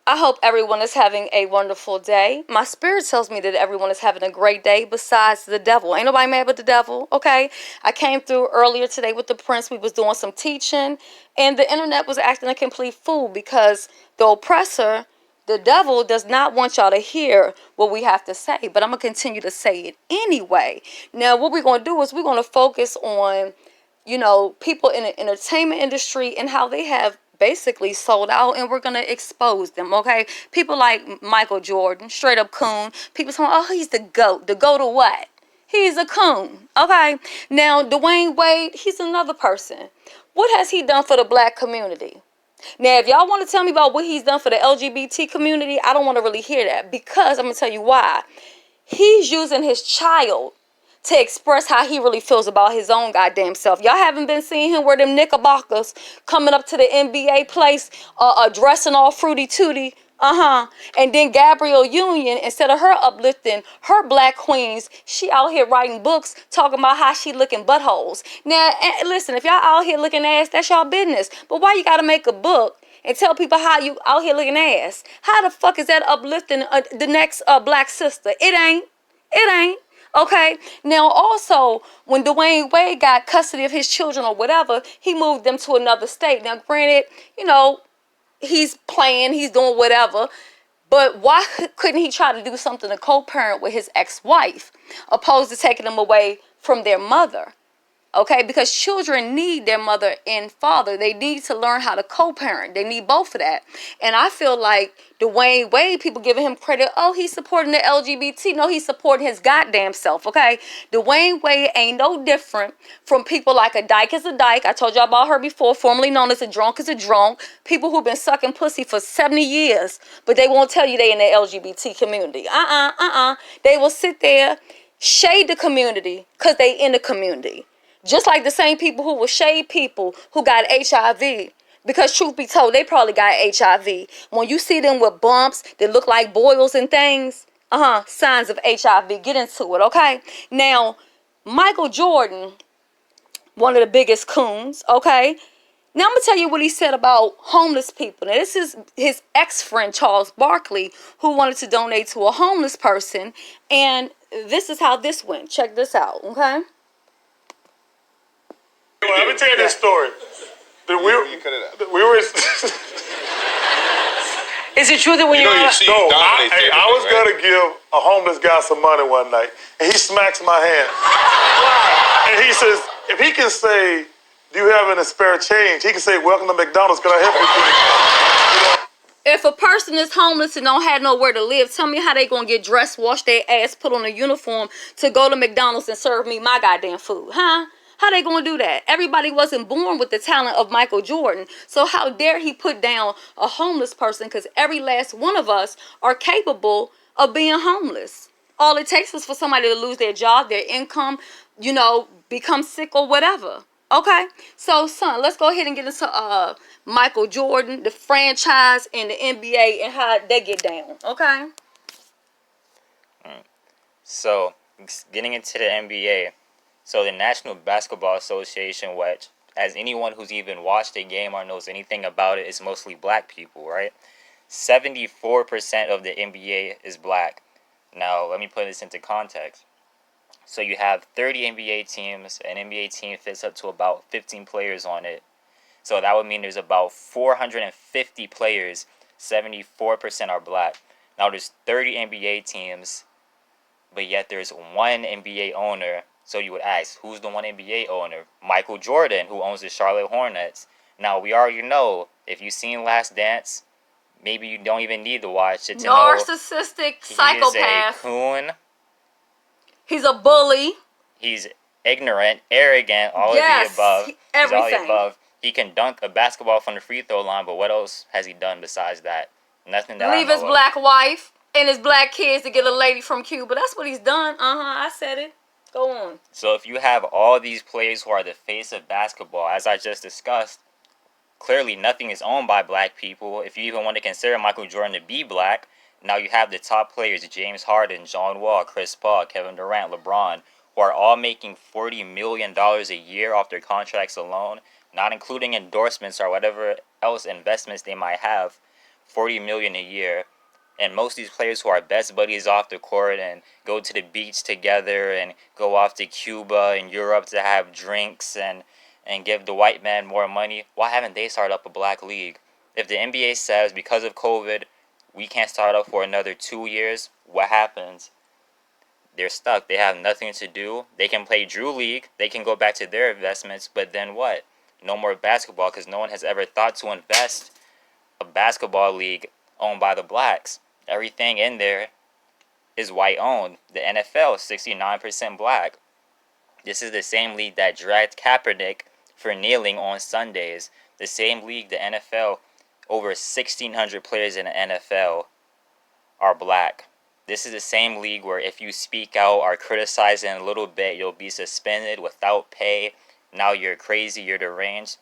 I hope everyone is having a wonderful day. My spirit tells me that everyone is having a great day besides the devil. Ain't nobody mad but the devil, okay? I came through earlier today with the prince. We was doing some teaching, and the internet was acting a complete fool because the oppressor, the devil, does not want y'all to hear what we have to say. But I'm going to continue to say it anyway. Now, what we're going to do is we're going to focus on, you know, people in the entertainment industry and how they have basically sold out, and we're gonna expose them. Okay, people like Michael Jordan, straight up coon. People saying, oh, he's the goat. The goat of what? He's a coon. Okay, now Dwyane Wade, he's another person. What has he done for the black community? Now, if y'all want to tell me about what he's done for the LGBT community, I don't want to really hear that, because I'm gonna tell you why. He's using his child to express how he really feels about his own goddamn self. Y'all haven't been seeing him wear them knickerbockers coming up to the NBA place, dressing all fruity tooty. And then Gabrielle Union, instead of her uplifting her black queens, she out here writing books talking about how she licking buttholes. Now, listen, if y'all out here looking ass, that's y'all business. But why you gotta make a book and tell people how you out here looking ass? How the fuck is that uplifting the next black sister? It ain't. It ain't. Okay, now also, when Dwyane Wade got custody of his children or whatever, he moved them to another state. Now, granted, you know, he's playing, he's doing whatever, but why couldn't he try to do something to co-parent with his ex-wife, opposed to taking them away from their mother? Okay, because children need their mother and father. They need to learn how to co-parent. They need both of that. And I feel like Dwyane Wade, people giving him credit, oh, he's supporting the LGBT. No, he's supporting his goddamn self, okay? Dwyane Wade ain't no different from people like a dyke is a dyke. I told y'all about her before, formerly known as a drunk is a drunk. People who've been sucking pussy for 70 years, but they won't tell you they in the LGBT community. They will sit there, shade the community, because they in the community. Just like the same people who will shade people who got HIV. Because truth be told, they probably got HIV. When you see them with bumps that look like boils and things, signs of HIV. Get into it, okay? Now, Michael Jordan, one of the biggest coons, okay? Now I'm going to tell you what he said about homeless people. Now this is his ex-friend, Charles Barkley, who wanted to donate to a homeless person. And this is how this went. Check this out, okay? Well, let me tell you this story. We were. Is it true that when I was gonna give a homeless guy some money one night, and he smacks my hand. And he says, if he can say, "Do you have any spare change?" He can say, "Welcome to McDonald's. Can I help you?" If a person is homeless and don't have nowhere to live, tell me how they gonna get dressed, wash their ass, put on a uniform to go to McDonald's and serve me my goddamn food, huh? How they gonna do that? Everybody wasn't born with the talent of Michael Jordan. So how dare he put down a homeless person? Because every last one of us are capable of being homeless. All it takes is for somebody to lose their job, their income, you know, become sick or whatever. Okay? So, son, let's go ahead and get into Michael Jordan, the franchise, and the NBA, and how they get down. Okay? So, getting into the NBA. So the National Basketball Association, which, as anyone who's even watched a game or knows anything about it, is mostly black people, right? 74% of the NBA is black. Now, let me put this into context. So you have 30 NBA teams. An NBA team fits up to about 15 players on it. So that would mean there's about 450 players. 74% are black. Now there's 30 NBA teams, but yet there's one NBA owner. So you would ask, who's the one NBA owner? Michael Jordan, who owns the Charlotte Hornets. Now, we already know, if you've seen Last Dance, maybe you don't even need to watch it to know narcissistic psychopath. He's a coon. He's a bully. He's ignorant, arrogant, all of the above. Everything. He's all the above. He can dunk a basketball from the free throw line, but what else has he done besides that? Nothing that Leave his black wife and his black kids to get a lady from Cuba. That's what he's done. I said it. Go on. So if you have all these players who are the face of basketball, as I just discussed, clearly nothing is owned by black people. If you even want to consider Michael Jordan to be black, now you have the top players, James Harden, John Wall, Chris Paul, Kevin Durant, LeBron, who are all making $40 million a year off their contracts alone, not including endorsements or whatever else investments they might have. $40 million a year. And most of these players who are best buddies off the court and go to the beach together and go off to Cuba and Europe to have drinks and give the white man more money, why haven't they started up a black league? If the NBA says because of COVID, we can't start up for another 2 years, what happens? They're stuck. They have nothing to do. They can play Drew League. They can go back to their investments, but then what? No more basketball because no one has ever thought to invest a basketball league owned by the blacks. Everything in there is white owned. The NFL is 69% black. This is the same league that dragged Kaepernick for kneeling on Sundays. The same league, the NFL, over 1,600 players in the NFL are black. This is the same league where if you speak out or criticize in a little bit, you'll be suspended without pay. Now you're crazy, you're deranged.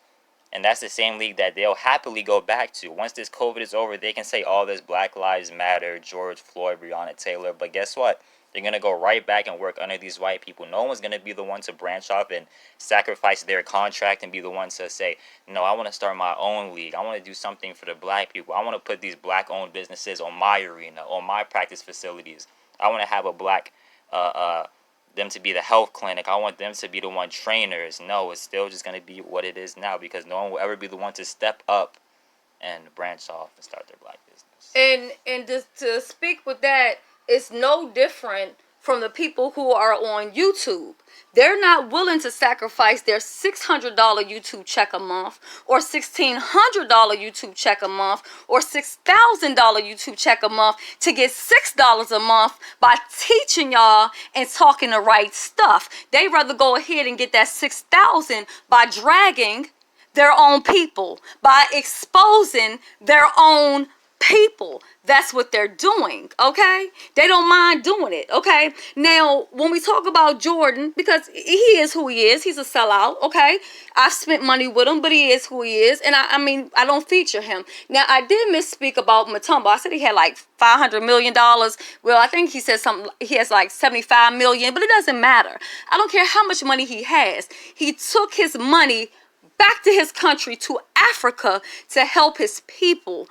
And that's the same league that they'll happily go back to. Once this COVID is over, they can say all this Black Lives Matter, George Floyd, Breonna Taylor. But guess what? They're going to go right back and work under these white people. No one's going to be the one to branch off and sacrifice their contract and be the one to say, no, I want to start my own league. I want to do something for the black people. I want to put these black-owned businesses on my arena, on my practice facilities. I want to have a black, them to be the health clinic. I want them to be the one trainers. No, it's still just going to be what it is now because no one will ever be the one to step up and branch off and start their black business. And just to speak with that, it's no different from the people who are on YouTube. They're not willing to sacrifice their $600 YouTube check a month or $1,600 YouTube check a month or $6,000 YouTube check a month to get $6 a month by teaching y'all and talking the right stuff. They rather go ahead and get that $6,000 by dragging their own people, by exposing their own people. That's what they're doing, okay? They don't mind doing it, okay? Now, when we talk about Jordan, because he is who he is, he's a sellout, okay? I've spent money with him, but he is who he is, and I mean, I don't feature him. Now, I did misspeak about Mutombo. I said he had like $500 million. Well, I think he said something, he has like 75 million, but it doesn't matter. I don't care how much money he has. He took his money back to his country, to Africa, to help his people.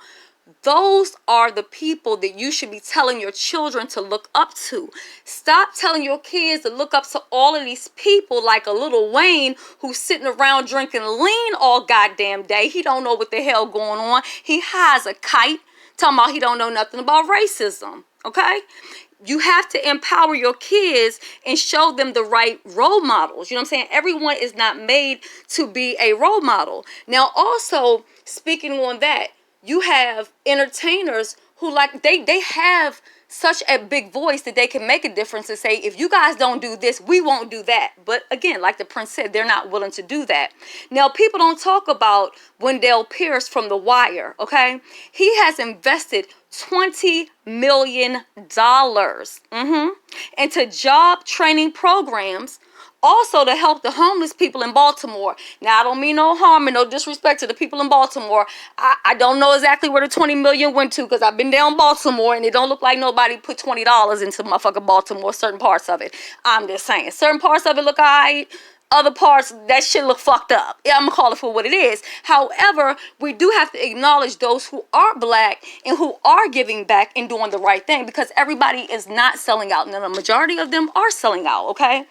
Those are the people that you should be telling your children to look up to. Stop telling your kids to look up to all of these people like a little Wayne who's sitting around drinking lean all goddamn day. He don't know what the hell going on. He has a kite talking about he don't know nothing about racism, okay? You have to empower your kids and show them the right role models. You know what I'm saying? Everyone is not made to be a role model. Now, also, speaking on that, you have entertainers who they have such a big voice that they can make a difference and say, if you guys don't do this, we won't do that. But again, like the prince said, they're not willing to do that. Now, people don't talk about Wendell Pierce from The Wire, okay? He has invested $20 million into job training programs, also to help the homeless people in Baltimore. Now, I don't mean no harm and no disrespect to the people in Baltimore. I don't know exactly where the $20 million went to because I've been down Baltimore and it don't look like nobody put $20 into motherfucking Baltimore, certain parts of it. I'm just saying. Certain parts of it look all right. Other parts, that shit look fucked up. Yeah, I'm going to call it for what it is. However, we do have to acknowledge those who are black and who are giving back and doing the right thing because everybody is not selling out. Now, the majority of them are selling out, okay?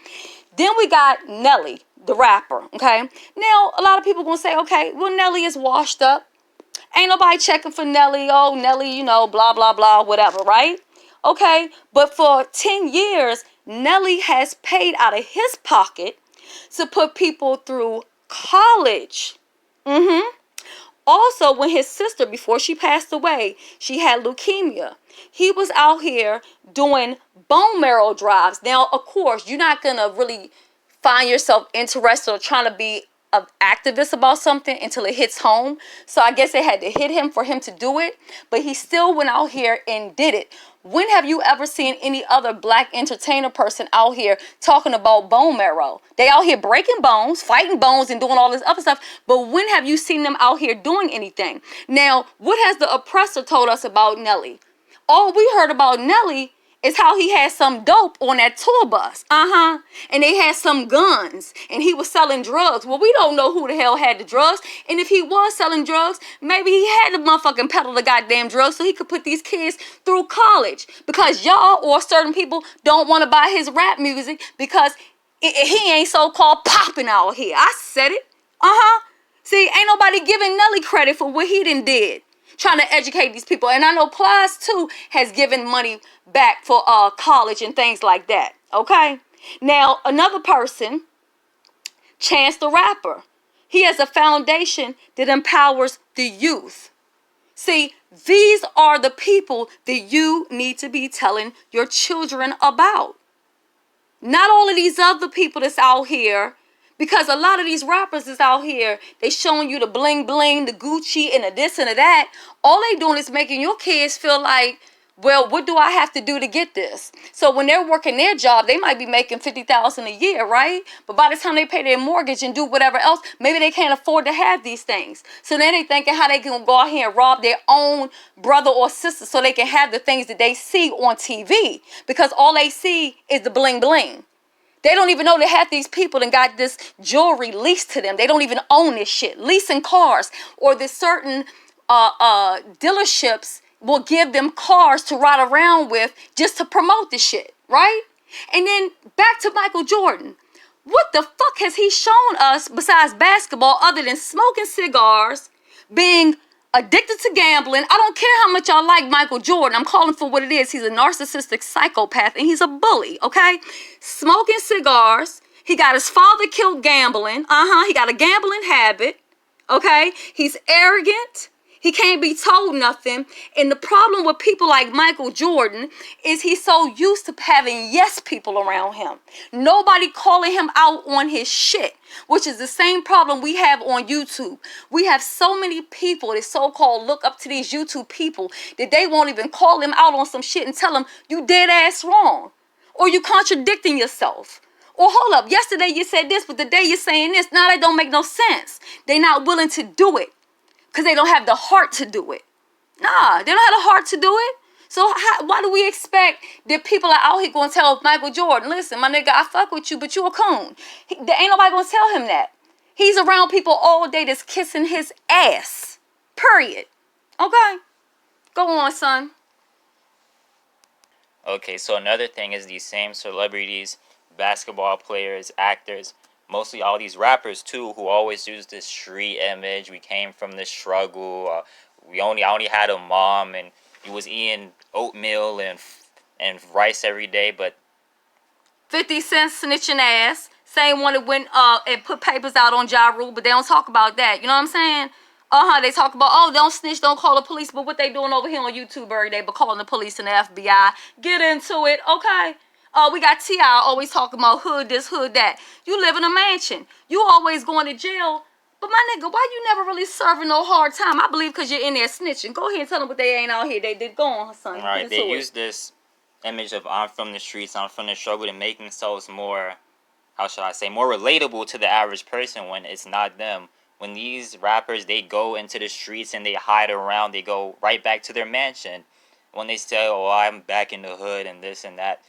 Then we got Nelly, the rapper, okay? Now, a lot of people going to say, okay, well, Nelly is washed up. Ain't nobody checking for Nelly. Oh, Nelly, you know, blah, blah, blah, whatever, right? Okay, but for 10 years, Nelly has paid out of his pocket to put people through college. Also, when his sister, before she passed away, she had leukemia. He was out here doing bone marrow drives. Now, of course, you're not going to really find yourself interested or trying to be an activist about something until it hits home. So I guess it had to hit him for him to do it. But he still went out here and did it. When have you ever seen any other black entertainer person out here talking about bone marrow? They out here breaking bones, fighting bones, and doing all this other stuff. But when have you seen them out here doing anything? Now, what has the oppressor told us about Nelly? All we heard about Nelly is how he had some dope on that tour bus. And they had some guns. And he was selling drugs. Well, we don't know who the hell had the drugs. And if he was selling drugs, maybe he had to motherfucking peddle the goddamn drugs so he could put these kids through college. Because y'all or certain people don't want to buy his rap music because he ain't so-called popping out here. I said it. See, ain't nobody giving Nelly credit for what he done did. Trying to educate these people. And I know Plies too has given money back for college and things like that. Okay? Now, another person, Chance the Rapper. He has a foundation that empowers the youth. See, these are the people that you need to be telling your children about. Not all of these other people that's out here. Because a lot of these rappers is out here, they showing you the bling bling, the Gucci, and the this and the that. All they doing is making your kids feel like, well, what do I have to do to get this? So when they're working their job, they might be making $50,000 a year, right? But by the time they pay their mortgage and do whatever else, maybe they can't afford to have these things. So then they thinking how they can go out here and rob their own brother or sister so they can have the things that they see on TV. Because all they see is the bling bling. They don't even know they have these people and got this jewelry leased to them. They don't even own this shit. Leasing cars or this certain dealerships will give them cars to ride around with just to promote the shit, right? And then back to Michael Jordan. What the fuck has he shown us besides basketball other than smoking cigars, being addicted to gambling? I don't care how much y'all like Michael Jordan. I'm calling for what it is. He's a narcissistic psychopath and he's a bully, okay? Smoking cigars. He got his father killed gambling. He got a gambling habit, okay? He's arrogant. He can't be told nothing. And the problem with people like Michael Jordan is he's so used to having yes people around him. Nobody calling him out on his shit, which is the same problem we have on YouTube. We have so many people that so-called look up to these YouTube people that they won't even call him out on some shit and tell him you dead ass wrong. Or you contradicting yourself. Or hold up, yesterday you said this, but today you're saying this. Now that don't make no sense. They're not willing to do it. Because they don't have the heart to do it. Nah, they don't have the heart to do it. So why do we expect that people are out here going to tell Michael Jordan, listen, my nigga, I fuck with you, but you a coon. There ain't nobody going to tell him that. He's around people all day that's kissing his ass. Period. Okay? Go on, son. Okay, so another thing is these same celebrities, basketball players, actors, mostly all these rappers too, who always use this street image. We came from the struggle. I only had a mom, and he was eating oatmeal and rice every day. But 50 Cent snitching ass, same one that went and put papers out on Ja Rule, but they don't talk about that. You know what I'm saying? They talk about, oh, don't snitch, don't call the police, but what they doing over here on YouTube every day, but calling the police and the FBI. Get into it, okay? We got T.I. always talking about hood this, hood that. You live in a mansion. You always going to jail. But my nigga, why you never really serving no hard time? I believe because you're in there snitching. Go ahead and tell them what they ain't out here. They did go on, son. All right, they use this image of I'm from the streets, I'm from the struggle to make themselves more, how should I say, more relatable to the average person when it's not them. When these rappers, they go into the streets and they hide around, they go right back to their mansion. When they say, oh, I'm back in the hood and this and that.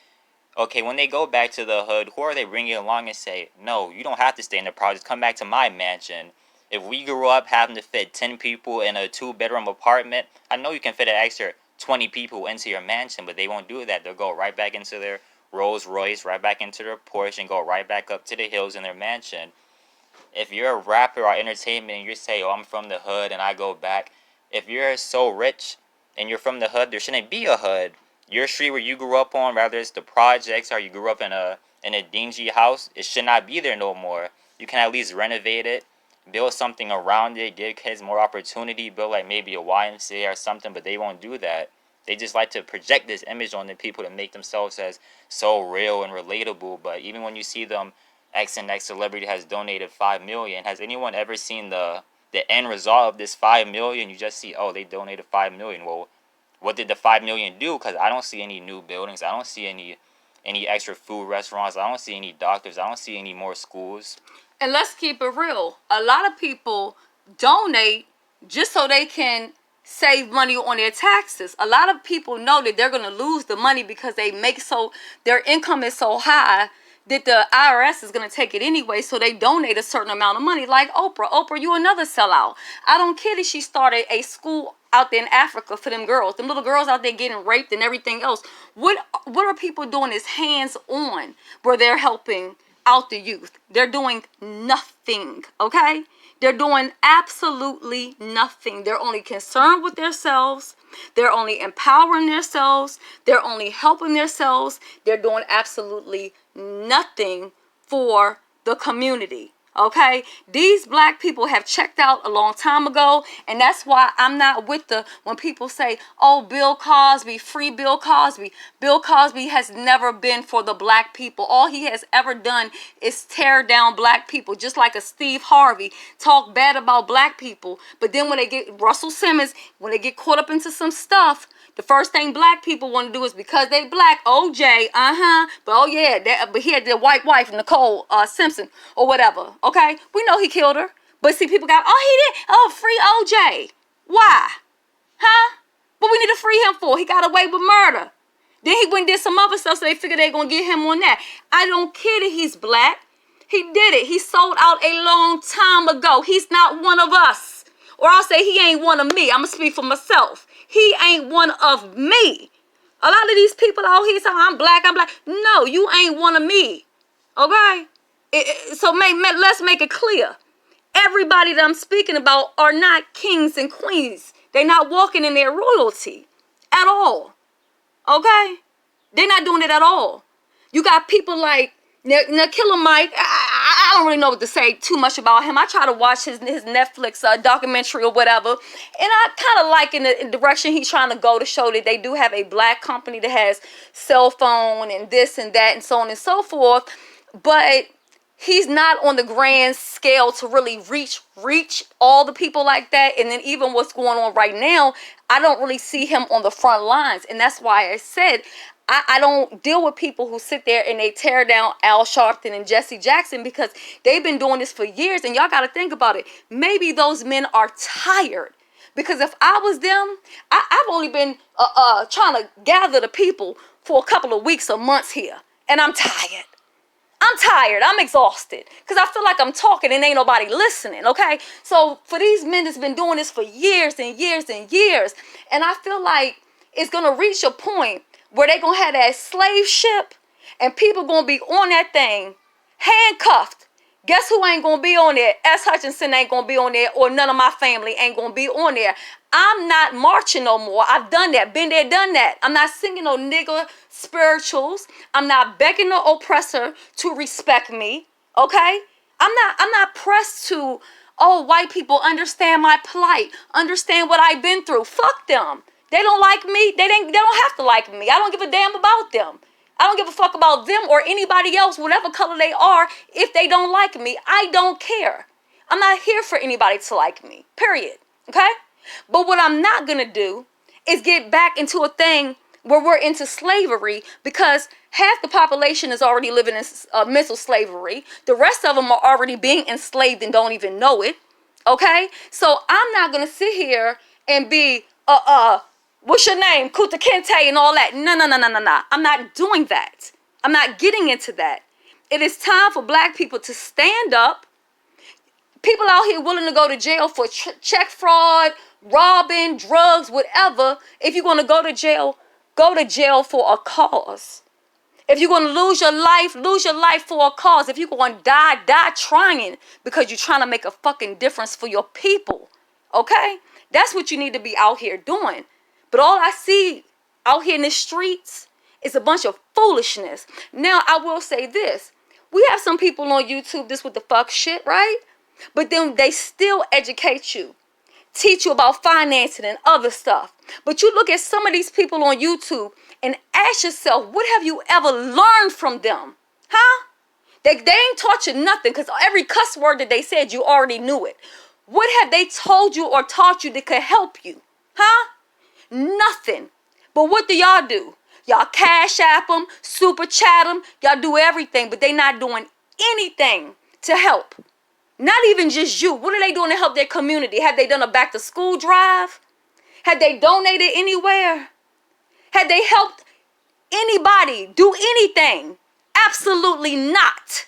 Okay, when they go back to the hood, who are they bringing along and say, no, you don't have to stay in the projects, come back to my mansion. If we grew up having to fit 10 people in a 2-bedroom apartment, I know you can fit an extra 20 people into your mansion, but they won't do that. They'll go right back into their Rolls Royce, right back into their Porsche, and go right back up to the hills in their mansion. If you're a rapper or entertainment and you say, oh, I'm from the hood and I go back, if you're so rich and you're from the hood, there shouldn't be a hood. Your street where you grew up on, whether it's the projects or you grew up in a dingy house, it should not be there no more. You can at least renovate it, build something around it, give kids more opportunity, build like maybe a YMCA or something, but they won't do that. They just like to project this image on the people to make themselves as so real and relatable. But even when you see them, X and X celebrity has donated $5 million, has anyone ever seen the end result of this $5 million? You just see, oh, they donated $5 million. Well, what did the $5 million do? Because I don't see any new buildings. I don't see any extra food restaurants. I don't see any doctors. I don't see any more schools. And let's keep it real. A lot of people donate just so they can save money on their taxes. A lot of people know that they're going to lose the money because their income is so high that the IRS is going to take it anyway, so they donate a certain amount of money. Like Oprah. Oprah, you another sellout. I don't care that she started a school out there in Africa for them girls. Them little girls out there getting raped and everything else. What are people doing is hands-on where they're helping out the youth. They're doing nothing, okay? They're doing absolutely nothing. They're only concerned with themselves. They're only empowering themselves. They're only helping themselves. They're doing absolutely nothing for the community. Okay, these black people have checked out a long time ago, and that's why I'm not with when people say, oh, Bill Cosby, free Bill Cosby. Bill Cosby has never been for the black people. All he has ever done is tear down black people, just like a Steve Harvey, talk bad about black people. But then when they get Russell Simmons, when they get caught up into some stuff, the first thing black people want to do is, because they black, OJ, but oh yeah, but he had the white wife, Nicole Simpson, or whatever, okay? We know he killed her. But see, people got, oh, he did, oh, free OJ. Why? Huh? What we need to free him for? He got away with murder. Then he went and did some other stuff, so they figured they going to get him on that. I don't care that he's black. He did it. He sold out a long time ago. He's not one of us. Or I'll say he ain't one of me. I'm going to speak for myself. He ain't one of me. A lot of these people out here say, I'm black. No, you ain't one of me. Okay? So let's make it clear. Everybody that I'm speaking about are not kings and queens. They're not walking in their royalty at all. Okay? They're not doing it at all. You got people like now, Killer Mike, I don't really know what to say too much about him. I try to watch his Netflix documentary or whatever, and I kind of like in the direction he's trying to go to show that they do have a black company that has cell phone and this and that and so on and so forth, but he's not on the grand scale to really reach all the people like that. And then even what's going on right now, I don't really see him on the front lines, and that's why I said I don't deal with people who sit there and they tear down Al Sharpton and Jesse Jackson, because they've been doing this for years. And y'all got to think about it. Maybe those men are tired, because if I was them, I've only been trying to gather the people for a couple of weeks or months here, and I'm tired. I'm exhausted, because I feel like I'm talking and ain't nobody listening, okay? So for these men that's been doing this for years and years and years, and I feel like it's going to reach a point where they going to have that slave ship, and people going to be on that thing, handcuffed. Guess who ain't going to be on there? S. Hutchinson ain't going to be on there, or none of my family ain't going to be on there. I'm not marching no more. I've done that. Been there, done that. I'm not singing no nigga spirituals. I'm not begging no oppressor to respect me, okay? I'm not pressed to, oh, white people understand my plight, understand what I've been through. Fuck them. They don't like me. They don't have to like me. I don't give a damn about them. I don't give a fuck about them or anybody else, whatever color they are. If they don't like me, I don't care. I'm not here for anybody to like me, period. Okay? But what I'm not going to do is get back into a thing where we're into slavery, because half the population is already living in mental slavery. The rest of them are already being enslaved and don't even know it. Okay? So I'm not going to sit here and be, what's your name? Kuta Kente and all that. No. I'm not doing that. I'm not getting into that. It is time for black people to stand up. People out here willing to go to jail for check fraud, robbing, drugs, whatever. If you're going to go to jail for a cause. If you're going to lose your life for a cause. If you're going to die trying, because you're trying to make a fucking difference for your people. Okay? That's what you need to be out here doing. But all I see out here in the streets is a bunch of foolishness. Now, I will say this. We have some people on YouTube, this with the fuck shit, right? But then they still educate you, teach you about financing and other stuff. But you look at some of these people on YouTube and ask yourself, what have you ever learned from them? Huh? They ain't taught you nothing, because every cuss word that they said, you already knew it. What have they told you or taught you that could help you? Huh? Nothing. But what do y'all do? Y'all cash app them, super chat them. Y'all do everything, but they not doing anything to help. Not even just you. What are they doing to help their community? Have they done a back to school drive? Had they donated anywhere? Had they helped anybody do anything? Absolutely not.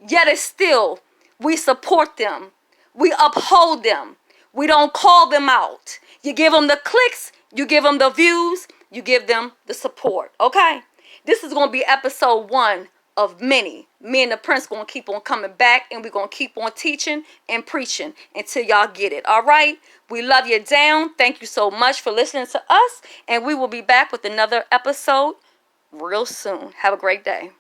Yet it's still, we support them. We uphold them. We don't call them out. You give them the clicks, you give them the views, you give them the support, okay? This is going to be episode 1 of many. Me and the Prince going to keep on coming back, and we're going to keep on teaching and preaching until y'all get it, all right? We love you down. Thank you so much for listening to us, and we will be back with another episode real soon. Have a great day.